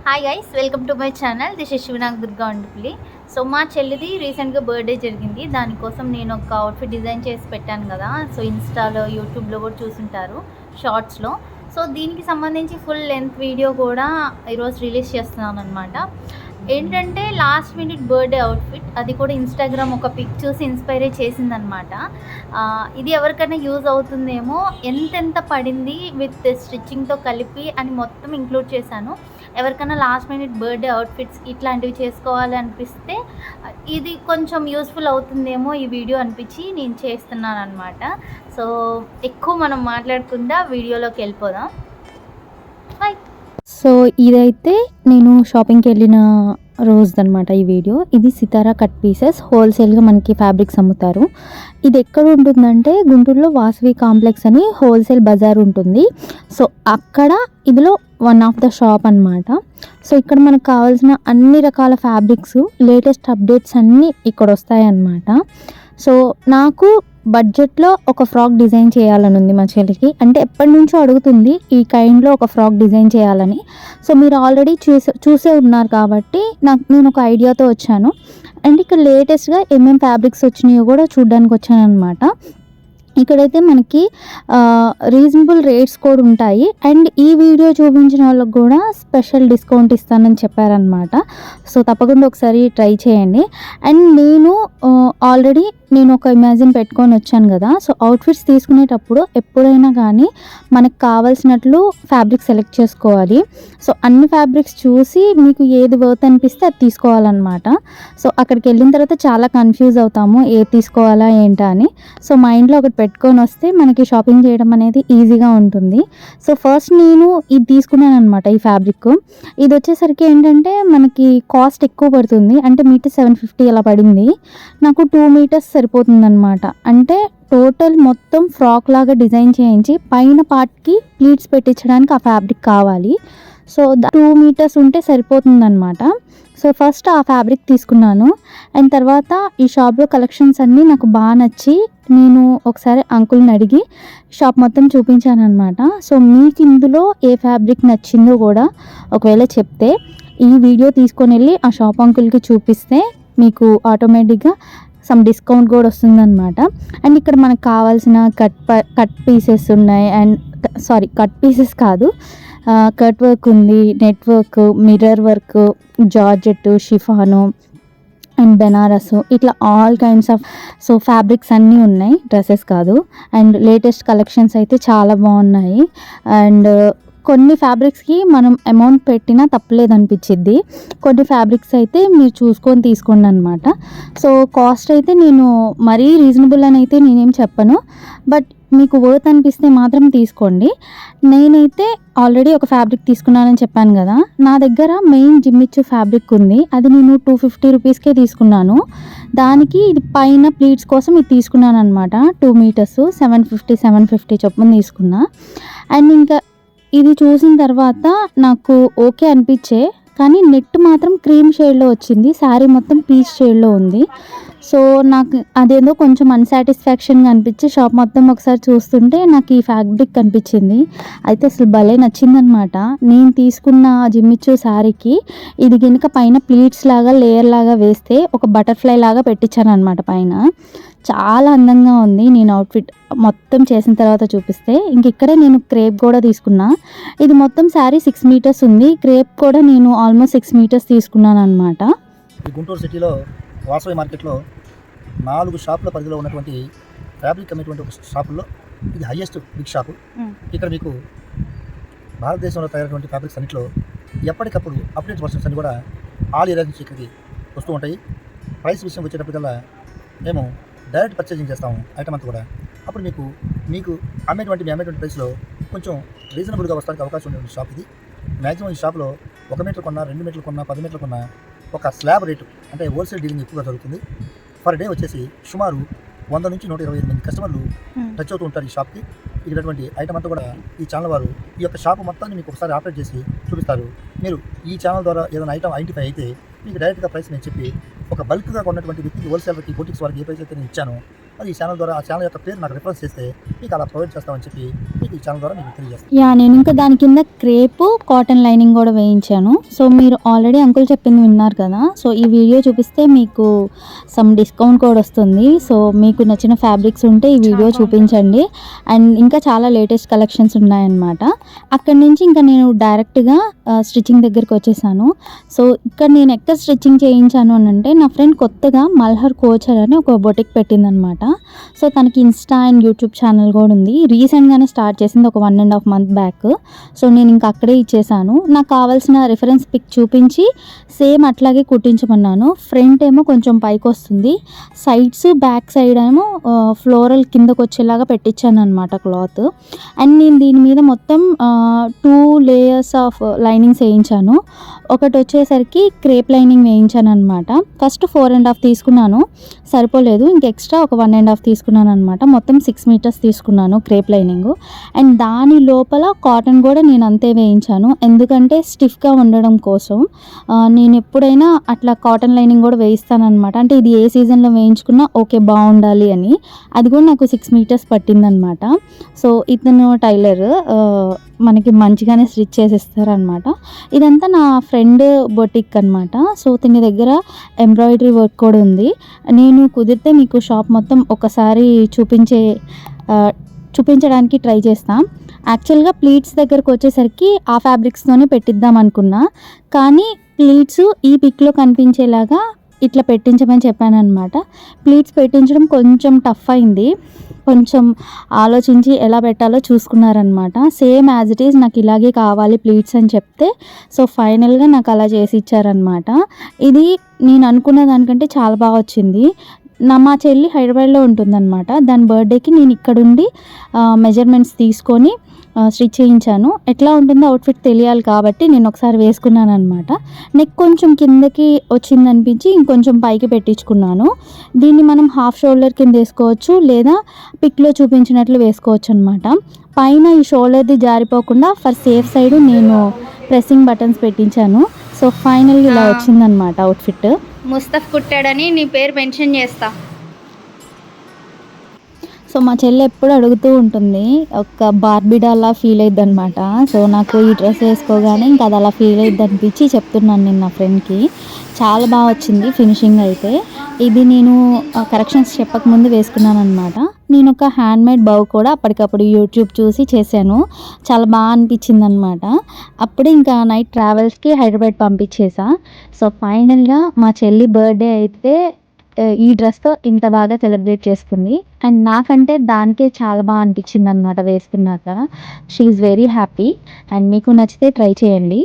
Hi guys, welcome to my channel. This is Shivanag Durga Vandupuli. So మా చెల్లిది రీసెంట్గా బర్త్డే జరిగింది. దానికోసం నేను ఒక అవుట్ఫిట్ డిజైన్ చేసి పెట్టాను కదా. సో ఇన్స్టాలో, యూట్యూబ్లో కూడా చూసుంటారు, షార్ట్స్లో. సో దీనికి సంబంధించి ఫుల్ లెంత్ వీడియో కూడా ఈరోజు రిలీజ్ చేస్తున్నాను అనమాట. ఏంటంటే లాస్ట్ మినిట్ బర్త్డే అవుట్ఫిట్, అది కూడా ఇన్స్టాగ్రామ్ ఒక పిక్ చూసి ఇన్స్పైర్ చేసిందనమాట. ఇది ఎవరికైనా యూజ్ అవుతుందేమో, ఎంతెంత పడింది విత్ స్టిచ్చింగ్తో కలిపి అని మొత్తం ఇంక్లూడ్ చేశాను. ఎవరికైనా లాస్ట్ మినిట్ బర్త్డే అవుట్ఫిట్స్ ఇట్లాంటివి చేసుకోవాలి అనిపిస్తే ఇది కొంచెం యూస్ఫుల్ అవుతుందేమో ఈ వీడియో అనిపించి నేను చేస్తున్నాను అనమాట. సో ఎక్కువ మనం మాట్లాడకుండా వీడియోలోకి వెళ్ళిపోదాం. బాయ్. సో ఇదైతే నేను షాపింగ్కి వెళ్ళిన రోజుదనమాట ఈ వీడియో. ఇది సితారా కట్ పీసెస్, హోల్సేల్గా మనకి ఫ్యాబ్రిక్స్ అమ్ముతారు. ఇది ఎక్కడ ఉంటుందంటే గుంటూరులో వాసవి కాంప్లెక్స్ అని హోల్సేల్ బజార్ ఉంటుంది. సో అక్కడ ఇదిలో వన్ ఆఫ్ ద షాప్ అనమాట. సో ఇక్కడ మనకు కావాల్సిన అన్ని రకాల ఫ్యాబ్రిక్స్, లేటెస్ట్ అప్డేట్స్ అన్నీ ఇక్కడ వస్తాయన్నమాట. సో నాకు బడ్జెట్లో ఒక ఫ్రాక్ డిజైన్ చేయాలని ఉంది మా చెల్లికి. అంటే ఎప్పటి నుంచో అడుగుతుంది ఈ కైండ్లో ఒక ఫ్రాక్ డిజైన్ చేయాలని. సో మీరు ఆల్రెడీ చూసే ఉన్నారు కాబట్టి నేను ఒక ఐడియాతో వచ్చాను. అండ్ ఇక్కడ లేటెస్ట్గా ఏమేమి ఫ్యాబ్రిక్స్ వచ్చినాయో కూడా చూడడానికి వచ్చాను అనమాట. ఇక్కడైతే మనకి రీజనబుల్ రేట్స్ కూడా ఉంటాయి. అండ్ ఈ వీడియో చూపించిన వాళ్ళకి కూడా స్పెషల్ డిస్కౌంట్ ఇస్తానని చెప్పారనమాట. సో తప్పకుండా ఒకసారి ట్రై చేయండి. అండ్ ఆల్రెడీ నేను ఒక ఇమాజిన్ పెట్టుకొని వచ్చాను కదా. సో అవుట్ఫిట్స్ తీసుకునేటప్పుడు ఎప్పుడైనా కానీ మనకు కావాల్సినట్లు ఫ్యాబ్రిక్ సెలెక్ట్ చేసుకోవాలి. సో అన్ని ఫ్యాబ్రిక్స్ చూసి మీకు ఏది వర్త్ అనిపిస్తే అది తీసుకోవాలన్నమాట. సో అక్కడికి వెళ్ళిన తర్వాత చాలా కన్ఫ్యూజ్ అవుతాము, ఏది తీసుకోవాలా ఏంటా అని. సో మైండ్లో ఒకటి పెట్టుకొని వస్తే మనకి షాపింగ్ చేయడం అనేది ఈజీగా ఉంటుంది. సో ఫస్ట్ నేను ఇది తీసుకున్నాను అనమాట. ఈ ఫ్యాబ్రిక్ ఇది వచ్చేసరికి ఏంటంటే మనకి కాస్ట్ ఎక్కువ పడుతుంది. అంటే మీటర్ 750 అలా పడింది. నాకు 2 మీటర్స్ సరిపోతుందన్నమాట. అంటే టోటల్ మొత్తం ఫ్రాక్ లాగా డిజైన్ చేయించి పైన పార్ట్కి ప్లీట్స్ పెట్టించడానికి ఆ ఫ్యాబ్రిక్ కావాలి. సో 2 మీటర్స్ ఉంటే సరిపోతుందన్నమాట. సో ఫస్ట్ ఆ ఫ్యాబ్రిక్ తీసుకున్నాను. అండ్ తర్వాత ఈ షాప్లో కలెక్షన్స్ అన్నీ నాకు బాగా నచ్చి నేను ఒకసారి అంకుల్ని అడిగి షాప్ మొత్తం చూపించాను అనమాట. సో మీకు ఇందులో ఏ ఫ్యాబ్రిక్ నచ్చిందో కూడా ఒకవేళ చెప్తే ఈ వీడియో తీసుకొని వెళ్ళి ఆ షాప్ అంకుల్కి చూపిస్తే మీకు ఆటోమేటిక్గా సమ్ డిస్కౌంట్ కూడా వస్తుందన్నమాట. అండ్ ఇక్కడ మనకు కావాల్సిన కట్ పీసెస్ ఉన్నాయి. అండ్ కట్ పీసెస్ కాదు, కట్ వర్క్ ఉంది, net work, mirror work, georgette, chiffon and Banaras, ఇట్లా ఆల్ కైండ్స్ ఆఫ్ ఫ్యాబ్రిక్స్ అన్నీ ఉన్నాయి, డ్రెస్సెస్ కాదు. అండ్ లేటెస్ట్ కలెక్షన్స్ అయితే చాలా బాగున్నాయి. అండ్ కొన్ని ఫ్యాబ్రిక్స్కి మనం అమౌంట్ పెట్టినా తప్పలేదు అనిపించిద్ది. కొన్ని ఫ్యాబ్రిక్స్ అయితే మీరు చూసుకొని తీసుకోండి అనమాట. సో కాస్ట్ అయితే నేను మరీ రీజనబుల్ అని అయితే నేనేం చెప్పను, బట్ మీకు వర్త్ అనిపిస్తే మాత్రం తీసుకోండి. నేనైతే ఆల్రెడీ ఒక ఫ్యాబ్రిక్ తీసుకున్నానని చెప్పాను కదా. నా దగ్గర మెయిన్ జిమ్మిచ్చు ఫ్యాబ్రిక్ ఉంది. అది నేను 250 రూపీస్కే తీసుకున్నాను. దానికి ఇది పైన ప్లీట్స్ కోసం ఇది తీసుకున్నాను అనమాట. 2 మీటర్స్ 750 చొప్పున తీసుకున్నా. అండ్ ఇంకా ఇది చూసిన తర్వాత నాకు ఓకే అనిపించే, కానీ నెట్ మాత్రం క్రీమ్ షేడ్లో వచ్చింది, శారీ మొత్తం పీచ్ షేడ్లో ఉంది. సో నాకు అదేందో కొంచెం అన్సాటిస్ఫాక్షన్గా అనిపించి షాప్ మొత్తం ఒకసారి చూస్తుంటే నాకు ఈ ఫ్యాబ్రిక్ కనిపించింది. అయితే అసలు భలే నచ్చిందనమాట. నేను తీసుకున్న జిమ్మిచ్చు శారీకి ఇది కనుక పైన ప్లీట్స్ లాగా లేయర్ లాగా వేస్తే ఒక బటర్ఫ్లై లాగా పెట్టించాను అనమాట పైన. చాలా అందంగా ఉంది. నేను అవుట్ఫిట్ మొత్తం చేసిన తర్వాత చూపిస్తే ఇక్కడే నేను క్రేప్ కూడా తీసుకున్నా. ఇది మొత్తం శారీ 6 మీటర్స్ ఉంది. క్రేప్ కూడా నేను ఆల్మోస్ట్ 6 మీటర్స్ తీసుకున్నాను అనమాట. గుంటూరు సిటీలో వాసవి మార్కెట్లో 4 షాపుల పరిధిలో ఉన్నటువంటి ఫ్యాబ్రిక్ అమ్మేటువంటి ఒక షాపుల్లో ఇది హైయెస్ట్ బిగ్ షాపు. ఇక్కడ మీకు భారతదేశంలో తయారైనటువంటి ఫ్యాబ్రిక్స్ అన్నింటిలో ఎప్పటికప్పుడు అప్డేట్ వర్షన్స్ అన్ని కూడా ఆల్ ఏరియా నుంచి ఇక్కడికి వస్తూ ఉంటాయి. ప్రైస్ విషయం వచ్చేటప్పటికల్లా మేము డైరెక్ట్ పర్చేజింగ్ చేస్తాము ఐటమ్ అంతా కూడా. అప్పుడు మీకు అమ్మేటువంటి ప్రైస్లో కొంచెం రీజనబుల్గా వస్తానికి అవకాశం ఉన్నటువంటి షాప్ ఇది. మ్యాక్సిమం ఈ షాప్లో 1 మీటర్ కొన్నా, 2 మీటర్లు కొన్నా, 10 మీటర్లు కొన్నా ఒక స్లాబ్ రేటు, అంటే హోల్సేల్ డీలింగ్ ఎక్కువగా జరుగుతుంది. పర్ డే వచ్చేసి సుమారు 100 నుంచి 128 కస్టమర్లు టచ్ అవుతూ ఉంటారు ఈ షాప్కి. ఇటువంటి ఐటమ్ అంతా కూడా ఈ ఛానల్ వారు ఈ యొక్క షాప్ మొత్తాన్ని మీకు ఒకసారి ఆపరేట్ చేసి చూపిస్తారు. మీరు ఈ ఛానల్ ద్వారా ఏదైనా ఐటమ్ ఐడెంటిఫై అయితే మీకు డైరెక్ట్గా ప్రైస్ నేను చెప్పి ఒక బల్క్గా కొన్నటువంటి వ్యక్తికి, హోల్సేల్కి, బొటిక్స్ వారికి ఏ ప్రైస్ అయితే నేను ఇచ్చానో అది ఈ ఛానల్ ద్వారా ఆ ఛానల్ యొక్క పేరు నాకు రిఫరెన్స్ చేస్తే మీకు అలా ప్రొవైడ్ చేస్తామని చెప్పి మీకు ఈ ఛానల్ ద్వారా మీకు తెలియజేస్తాను. యా నేను ఇంకా దాని కింద క్రేపు కాటన్ లైనింగ్ కూడా వేయించాను. సో మీరు ఆల్రెడీ అంకుల్ చెప్పింది విన్నారు కదా. సో ఈ వీడియో చూపిస్తే మీకు సమ్ డిస్కౌంట్ కోడ్ వస్తుంది. సో మీకు నచ్చిన ఫ్యాబ్రిక్స్ ఉంటే ఈ వీడియో చూపించండి. అండ్ ఇంకా చాలా లేటెస్ట్ కలెక్షన్స్ ఉన్నాయన్నమాట. అక్కడి నుంచి ఇంకా నేను డైరెక్ట్గా స్టిచ్చింగ్ దగ్గరికి వచ్చేసాను. సో ఇక్కడ నేను ఎక్కడ స్టిచ్చింగ్ చేయించాను అని అంటే, నా ఫ్రెండ్ కొత్తగా మల్హర్ కోచర్ అని ఒక బొటిక్ పెట్టిందనమాట. సో తనకి ఇన్స్టా అండ్ యూట్యూబ్ ఛానల్ కూడా ఉంది. రీసెంట్గానే స్టార్ట్ చేసింది, ఒక 1.5 month బ్యాక్. సో నేను ఇంకా అక్కడే ఇచ్చేసాను. నాకు కావాల్సిన రిఫరెన్స్ పిక్ చూపించి సేమ్ అట్లాగే కుట్టించమన్నాను. ఫ్రంట్ ఏమో కొంచెం పైకి వస్తుంది, సైడ్స్ బ్యాక్ సైడ్ ఏమో ఫ్లోరల్ కిందకు వచ్చేలాగా పెట్టించాను అనమాట క్లాత్. అండ్ నేను దీని మీద మొత్తం 2 layers ఆఫ్ లైనింగ్స్ వేయించాను. ఒకటి వచ్చేసరికి క్రేప్ లైనింగ్ వేయించాను అనమాట. ఫస్ట్ 4.5 తీసుకున్నాను, సరిపోలేదు, ఇంక ఎక్స్ట్రా ఒక 1.5 తీసుకున్నాను అనమాట. మొత్తం 6 meters తీసుకున్నాను క్రేప్ లైనింగ్. అండ్ దాని లోపల కాటన్ కూడా నేను అంతే వేయించాను, ఎందుకంటే స్టిఫ్గా ఉండడం కోసం. నేను ఎప్పుడైనా అట్లా కాటన్ లైనింగ్ కూడా వేయిస్తానమాట. అంటే ఇది ఏ సీజన్లో వేయించుకున్నా ఓకే బాగుండాలి అని. అది కూడా నాకు 6 meters పట్టిందనమాట. సో ఇతను టైలర్ మనకి మంచిగానే స్టిచ్ చేసిస్తారనమాట. ఇదంతా నా ఫ్రెండ్ బొటిక్ అనమాట. సో దీని దగ్గర ఎంబ్రాయిడరీ వర్క్ కూడా ఉంది. నేను కుదిరితే మీకు షాప్ మొత్తం ఒకసారి చూపించడానికి ట్రై చేస్తాం. యాక్చువల్గా ప్లీట్స్ దగ్గరకు వచ్చేసరికి ఆ ఫ్యాబ్రిక్స్తోనే పెట్టిద్దాం అనుకున్నా, కానీ ప్లీట్స్ ఈ పిక్లో కనిపించేలాగా ఇట్లా పెట్టించమని చెప్పాను అనమాట. ప్లీట్స్ పెట్టించడం కొంచెం టఫ్ అయింది, కొంచెం ఆలోచించి ఎలా పెట్టాలో చూసుకున్నారనమాట. సేమ్ యాజ్ ఇట్ ఈజ్ నాకు ఇలాగే కావాలి ప్లీట్స్ అని చెప్తే, సో ఫైనల్గా నాకు అలా చేసి ఇచ్చారనమాట. ఇది నేను అనుకున్న దానికంటే చాలా బాగా వచ్చింది. మా చెల్లి హైదరాబాద్లో ఉంటుందన్నమాట. దాని బర్త్డేకి నేను ఇక్కడుండి మెజర్మెంట్స్ తీసుకొని స్టిచ్ చేయించాను. ఎట్లా ఉంటుందో అవుట్ఫిట్ తెలియాలి కాబట్టి నేను ఒకసారి వేసుకున్నాను అనమాట. నెక్ కొంచెం కిందకి వచ్చిందనిపించి ఇంకొంచెం పైకి పెట్టించుకున్నాను. దీన్ని మనం హాఫ్ షోల్డర్ కింద వేసుకోవచ్చు, లేదా పిక్లో చూపించినట్లు వేసుకోవచ్చు అనమాట. పైన ఈ షోల్డర్ది జారిపోకుండా ఫర్ సేఫ్ సైడ్ నేను ప్రెస్సింగ్ బటన్స్ పెట్టించాను. సో ఫైనల్గా ఇలా వచ్చిందనమాట అవుట్ఫిట్. ముస్తఫ్ కుట్టాడని నీ పేరు మెన్షన్ చేస్తా. సో మా చెల్లి ఎప్పుడు అడుగుతూ ఉంటుంది, ఒక బార్బీ డాల్లా ఫీల్ అయ్యిద్ది అనమాట. సో నాకు ఈ డ్రెస్ వేసుకోగానే ఇంకా అది అలా ఫీల్ అయ్యిద్ది అనిపించి చెప్తున్నాను నేను నా ఫ్రెండ్కి. చాలా బాగా వచ్చింది ఫినిషింగ్ అయితే. ఇది నేను కరెక్షన్స్ చెప్పకముందు వేసుకున్నాను అనమాట. నేను ఒక హ్యాండ్మేడ్ బౌ కూడా అప్పటికప్పుడు యూట్యూబ్ చూసి చేశాను, చాలా బాగా అనిపించింది అనమాట. అప్పుడే ఇంకా నైట్ ట్రావెల్స్కి హైదరాబాద్ పంపించేసా. సో ఫైనల్గా మా చెల్లి బర్త్డే అయితే ఈ డ్రెస్తో ఇంత బాగా సెలబ్రేట్ చేసుకుంది. అండ్ నాకంటే దానికే చాలా బాగా అనిపించింది అనమాట వేసుకున్నాక. She is very happy. And మీకు నచ్చితే ట్రై చేయండి.